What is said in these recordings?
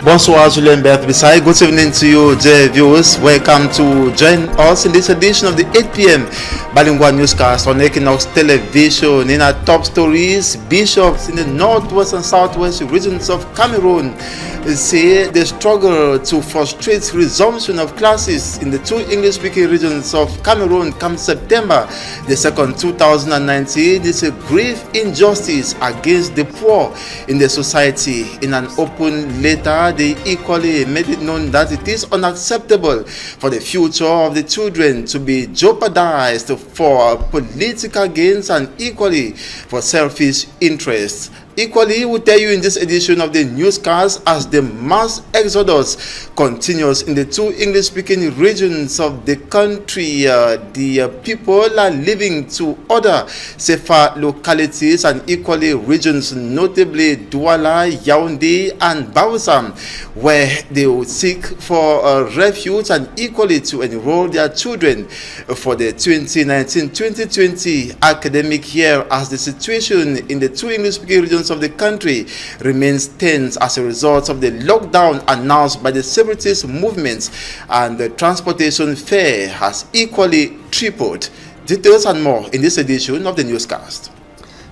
Bonsoir, Julien Bertbisai. Good evening to you, dear viewers. Welcome to join us in this edition of the 8 p.m. bilingual newscast on Equinox Television. In our top stories, bishops in the northwest and southwest regions of Cameroon say they struggle to frustrate resumption of classes in the two English-speaking regions of Cameroon come September the 2nd, 2019. It's a grave injustice against the poor in the society. In an open letter, they equally made it known that it is unacceptable for the future of the children to be jeopardized for political gains and equally for selfish interests. Equally, we tell you in this edition of the newscast, as the mass exodus continues in the two English-speaking regions of the country, the people are living to other safer localities and equally regions, notably Douala, Yaoundé, and Bawusam, where they will seek for refuge and equally to enroll their children for the 2019-2020 academic year, as the situation in the two English-speaking regions of the country remains tense as a result of the lockdown announced by the separatist movements, and the transportation fare has equally tripled. Details and more in this edition of the newscast.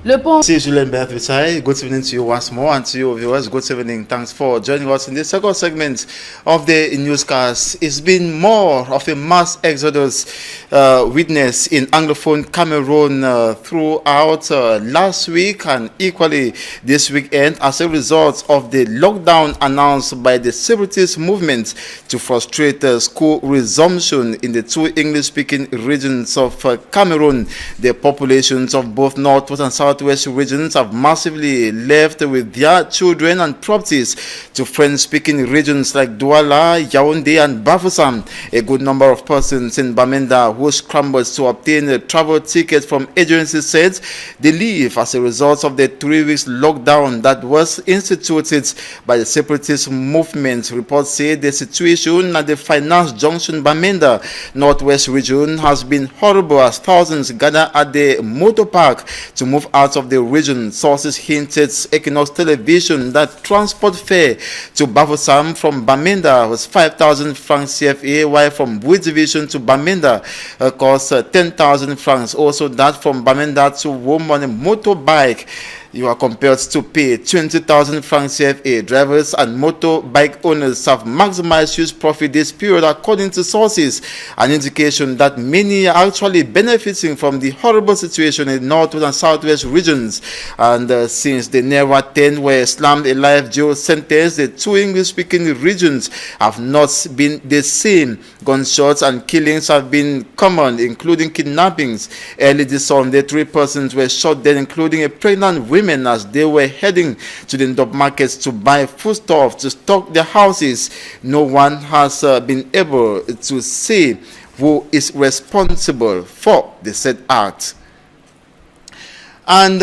This is Julien Bertbisai. Good evening to you once more, and to you viewers, good evening. Thanks for joining us in the second segment of the newscast. It's been more of a mass exodus witnessed in Anglophone Cameroon throughout last week and equally this weekend as a result of the lockdown announced by the separatist movement to frustrate school resumption in the two English-speaking regions of Cameroon. The populations of both northwest and southwest regions have massively left with their children and properties to French-speaking regions like Douala, Yaoundé, and Bafoussam. A good number of persons in Bamenda who scrambled to obtain a travel ticket from agencies said they leave as a result of the 3 weeks lockdown that was instituted by the separatist movement. Reports say the situation at the Finance Junction Bamenda Northwest region has been horrible as thousands gather at the motor park to move out of the region. Sources hinted Equinox Television that transport fare to Bafoussam from Bamenda was 5,000 francs CFA, while from Bui Division to Bamenda cost 10,000 francs. Also, that from Bamenda to Wom on a motorbike, you are compelled to pay 20,000 francs CFA. Drivers and motorbike owners have maximized use profit this period, according to sources, an indication that many are actually benefiting from the horrible situation in northwest and southwest regions. And since the Nera 10 were slammed a life jail sentence, the two English-speaking regions have not been the same. Gunshots and killings have been common, including kidnappings. Early this Sunday, 3 persons were shot dead, including a pregnant woman, as they were heading to the Ndop markets to buy foodstuffs to stock their houses. No one has been able to say who is responsible for the said act. And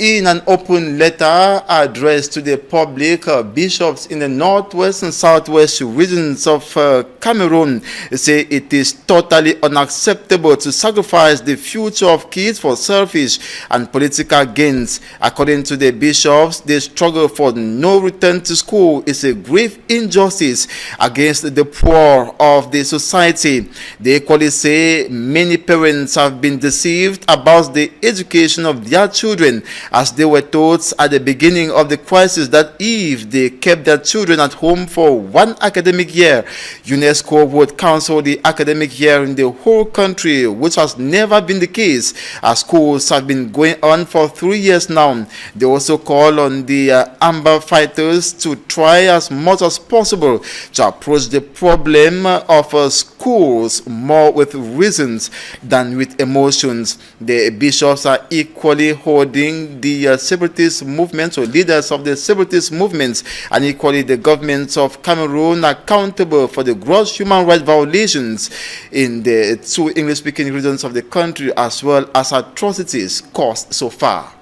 in an open letter addressed to the public, bishops in the northwest and southwest regions of Cameroon say it is totally unacceptable to sacrifice the future of kids for selfish and political gains. According to the bishops, the struggle for no return to school is a grave injustice against the poor of the society. They equally say many parents have been deceived about the education of their children, as they were told at the beginning of the crisis that if they kept their children at home for one academic year, UNESCO would cancel the academic year in the whole country, which has never been the case, as schools have been going on for 3 years now. They also call on the Amber fighters to try as much as possible to approach the problem of schools more with reasons than with emotions. The bishops are equally holding the separatist movements or leaders of the separatist movements and equally the governments of Cameroon accountable for the gross human rights violations in the two English-speaking regions of the country, as well as atrocities caused so far.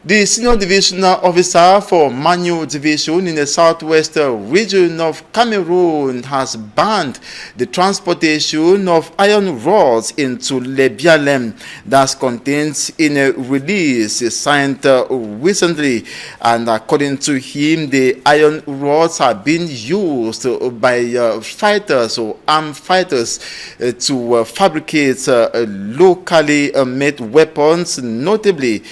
The Senior Divisional Officer for Manu Division in the southwest region of Cameroon has banned the transportation of iron rods into Lebialem. That's contained in a release signed recently, and according to him, the iron rods are being used by fighters or armed fighters to fabricate locally made weapons, notably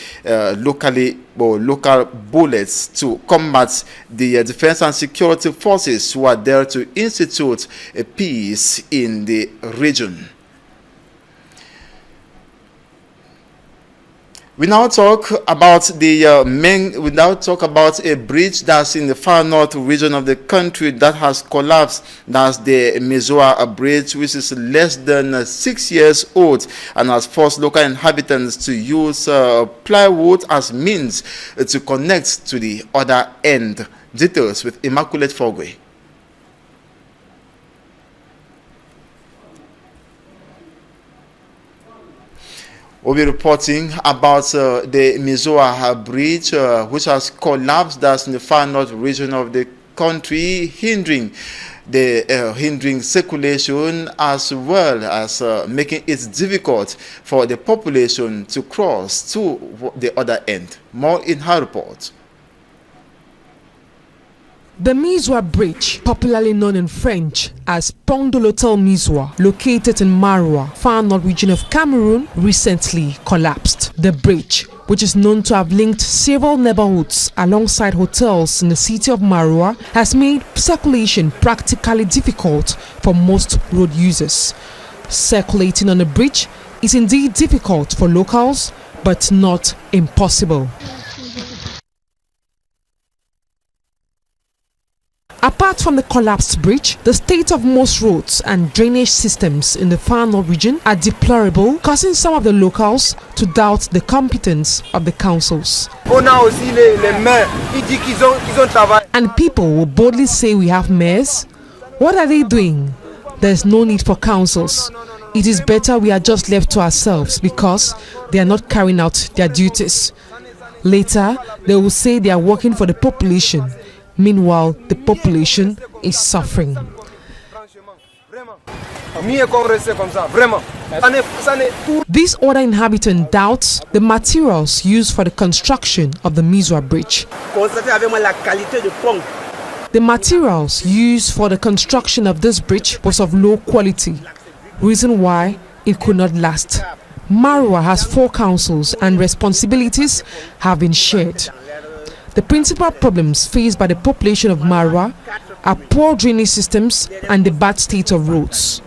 local bullets, to combat the defense and security forces who are there to institute a peace in the region. We now talk about a bridge that's in the far north region of the country that has collapsed. That's the Mizoa Bridge, which is less than 6 years old and has forced local inhabitants to use plywood as means to connect to the other end. Details with Immaculate Fogwe. We'll be reporting about the Mizoa Bridge, which has collapsed. That's in the far north region of the country, hindering circulation as well as making it difficult for the population to cross to the other end. More in her report. The Mizoa Bridge, popularly known in French as Pont de l'Hôtel Mizoa, located in Maroua, far north region of Cameroon, recently collapsed. The bridge, which is known to have linked several neighborhoods alongside hotels in the city of Maroua, has made circulation practically difficult for most road users. Circulating on the bridge is indeed difficult for locals, but not impossible. Apart from the collapsed bridge, the state of most roads and drainage systems in the far north region are deplorable, causing some of the locals to doubt the competence of the councils. And people will boldly say we have mayors. What are they doing? There's no need for councils. It is better we are just left to ourselves because they are not carrying out their duties. Later, they will say they are working for the population. Meanwhile, the population is suffering. This other inhabitant doubts the materials used for the construction of the Mizoa Bridge. The materials used for the construction of this bridge was of low quality, reason why it could not last. Maroua has 4 councils and responsibilities have been shared. The principal problems faced by the population of Maroua are poor drainage systems and the bad state of roads.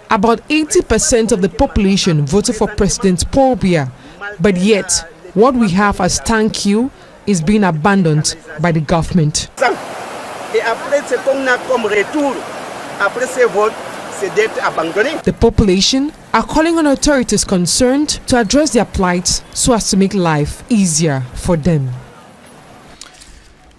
About 80% of the population voted for President Paul Biya, but yet what we have as thank you is being abandoned by the government. The population are calling on authorities concerned to address their plight so as to make life easier for them.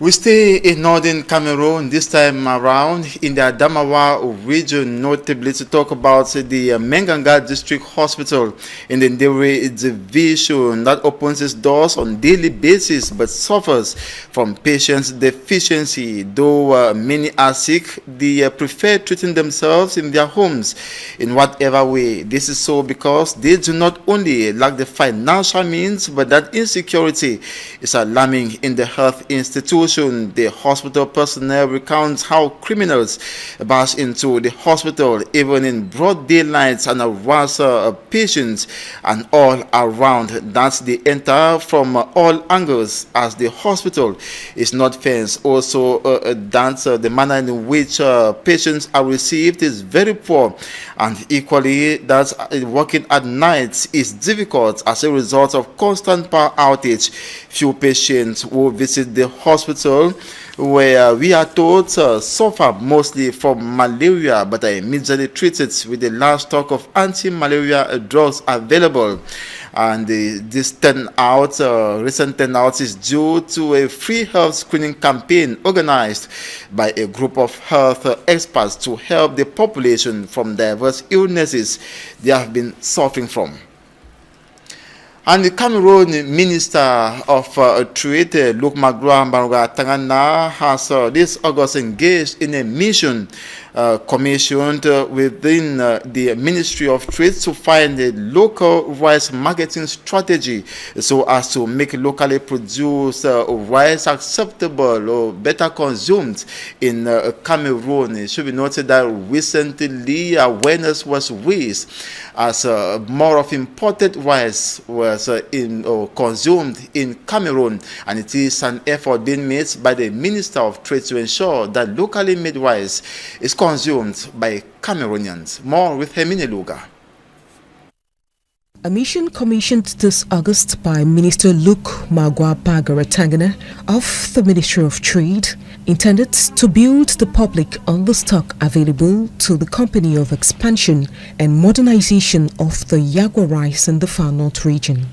We stay in northern Cameroon, this time around in the Adamawa region, notably to talk about the Menganga District Hospital in the Ndewere Division that opens its doors on a daily basis but suffers from patient deficiency. Though many are sick, they prefer treating themselves in their homes in whatever way. This is so because they do not only lack the financial means, but that insecurity is alarming in the health institution. The hospital personnel recounts how criminals burst into the hospital even in broad daylight and harass patients, and all around that they enter from all angles as the hospital is not fenced. Also, the manner in which patients are received is very poor, and equally that working at night is difficult as a result of constant power outage. Few patients who visit the hospital, where we are told suffer mostly from malaria, but are immediately treated with the last stock of anti-malaria drugs available. And this recent turnout is due to a free health screening campaign organized by a group of health experts to help the population from diverse illnesses they have been suffering from. And the Cameroon Minister of Trade, Luke Magloire Tangana, has this August engaged in a mission commissioned within the Ministry of Trade to find a local rice marketing strategy so as to make locally produced rice acceptable or better consumed in Cameroon. It should be noted that recently awareness was raised as more of imported rice was consumed in Cameroon, and it is an effort being made by the Minister of Trade to ensure that locally made rice is consumed by Cameroonians. More with Hermine Luga. A mission commissioned this August by Minister Luke Magloire Tangana of the Ministry of Trade intended to build the public on the stock available to the Company of Expansion and Modernization of the Yagwa rice in the Far North region.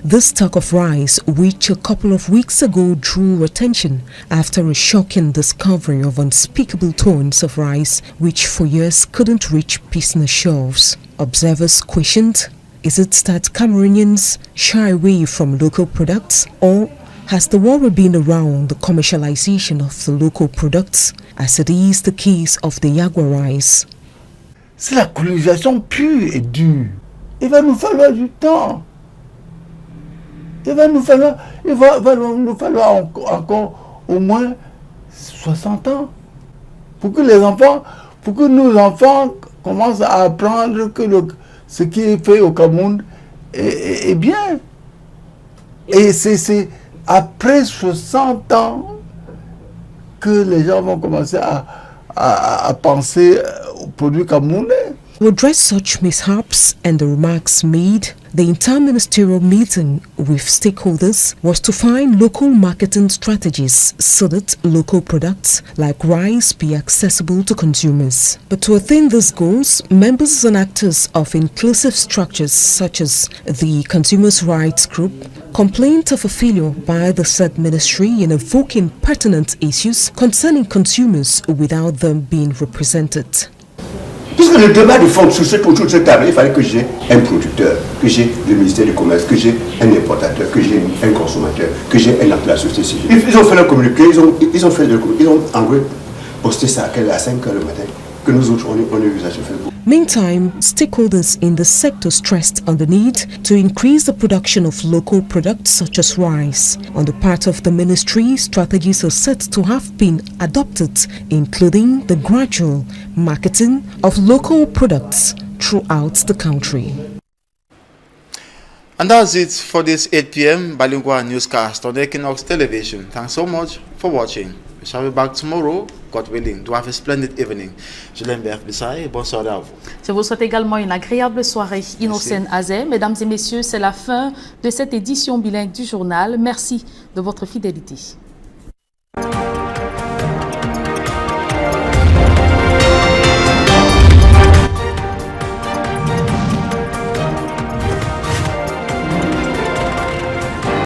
This stock of rice, which a couple of weeks ago drew attention after a shocking discovery of unspeakable tons of rice which for years couldn't reach business shelves. Observers questioned, is it that Cameroonians shy away from local products, or has the worry been around the commercialization of the local products, as it is the case of the Yagwa rice? C'est la colonisation pure et dure. Il va nous falloir du temps. Il va nous falloir encore au moins 60 ans pour que nos enfants commencent à apprendre que ce qui est fait au Cameroun est bien. Et c'est après 60 ans que les gens vont commencer à penser aux produits camerounais. To address such mishaps and the remarks made, the inter-ministerial meeting with stakeholders was to find local marketing strategies so that local products like rice be accessible to consumers. But to attain these goals, members and actors of inclusive structures such as the Consumers' Rights Group complained of a failure by the said ministry in evoking pertinent issues concerning consumers without them being represented. Puisque le débat de fond autour de cette table, il fallait que j'ai un producteur, que j'ai le ministère du Commerce, que j'ai un importateur, que j'ai un consommateur, que j'ai un acteur de la société civile. Ils ont fait leur communiqué, ils ont envoyé poster ça à 5 h le matin, que nous autres, on a vu ça sur Facebook. Meantime, stakeholders in the sector stressed on the need to increase the production of local products such as rice. On the part of the ministry, strategies are said to have been adopted, including the gradual marketing of local products throughout the country. And that's it for this 8 p.m. bilingual newscast on Equinox Television. Thanks so much for watching. We shall be back tomorrow, God willing. Do have a splendid evening. Je l'aime bien, bonne soirée à vous. Je vous souhaite également une agréable soirée. Innocent Azé, mesdames et messieurs, c'est la fin de cette édition bilingue du journal. Merci de votre fidélité.